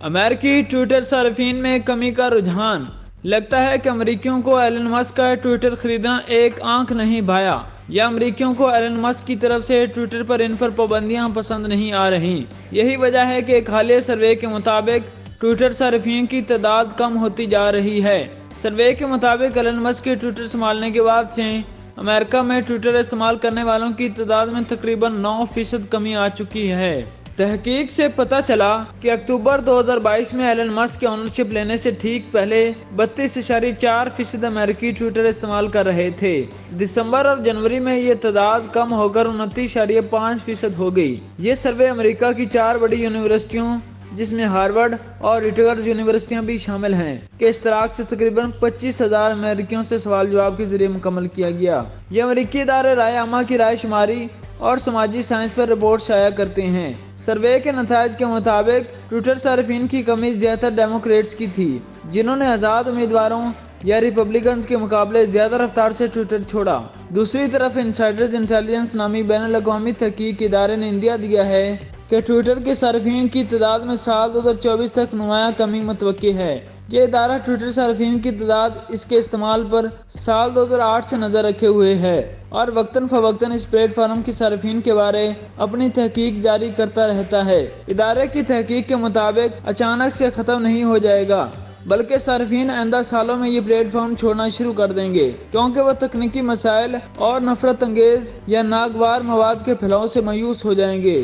امریکی ٹویٹر صارفین میں کمی کا رجحان۔ لگتا ہے کہ امریکیوں کو ایلن مسک کا ٹویٹر خریدنا ایک آنکھ نہیں بھایا، یا امریکیوں کو ایلن مسک کی طرف سے ٹویٹر پر ان پر پابندیاں پسند نہیں آ رہی۔ یہی وجہ ہے کہ ایک حالیہ سروے کے مطابق ٹویٹر صارفین کی تعداد کم ہوتی جا رہی ہے۔ سروے کے مطابق ایلن مسک کے ٹویٹر سنبھالنے کے بعد سے امریکہ میں ٹویٹر استعمال کرنے والوں کی تعداد میں تقریباً 9% کمی آ چکی ہے۔ تحقیق سے پتہ چلا کہ اکتوبر 2022 میں ایلن مسک کے اونرشپ لینے سے ٹھیک پہلے 32.4% امریکی ٹویٹر استعمال کر رہے تھے۔ دسمبر اور جنوری میں یہ تعداد کم ہو کر 29.5% ہو گئی۔ یہ سروے امریکہ کی 4 بڑی یونیورسٹیوں، جس میں ہارورڈ اور رٹگرز یونیورسٹیاں بھی شامل ہیں، کے اشتراک سے تقریباً 25,000 امریکیوں سے سوال جواب کے ذریعے مکمل کیا گیا۔ یہ امریکی ادارے رائے عامہ کی رائے شماری اور سماجی سائنس پر رپورٹ شائع کرتے ہیں۔ سروے کے نتائج کے مطابق ٹویٹر صارفین کی کمی زیادہ تر ڈیموکریٹس کی تھی، جنہوں نے آزاد امیدواروں یا ریپبلکنز کے مقابلے زیادہ رفتار سے ٹویٹر چھوڑا۔ دوسری طرف انسائڈرز انٹیلیجنس نامی بین الاقوامی تحقیق ادارے نے اندازہ دیا ہے کہ ٹویٹر کے صارفین کی تعداد میں سال 2024 تک نمایاں کمی متوقع ہے۔ یہ ادارہ ٹویٹر صارفین کی تعداد اس کے استعمال پر سال 2008 سے نظر رکھے ہوئے ہے اور وقتاً فوقتاً اس پلیٹ فارم کے صارفین کے بارے اپنی تحقیق جاری کرتا رہتا ہے۔ ادارے کی تحقیق کے مطابق اچانک سے ختم نہیں ہو جائے گا، بلکہ صارفین آئندہ سالوں میں یہ پلیٹ فارم چھوڑنا شروع کر دیں گے، کیونکہ وہ تکنیکی مسائل اور نفرت انگیز یا ناگوار مواد کے پھیلاؤ سے مایوس ہو جائیں گے۔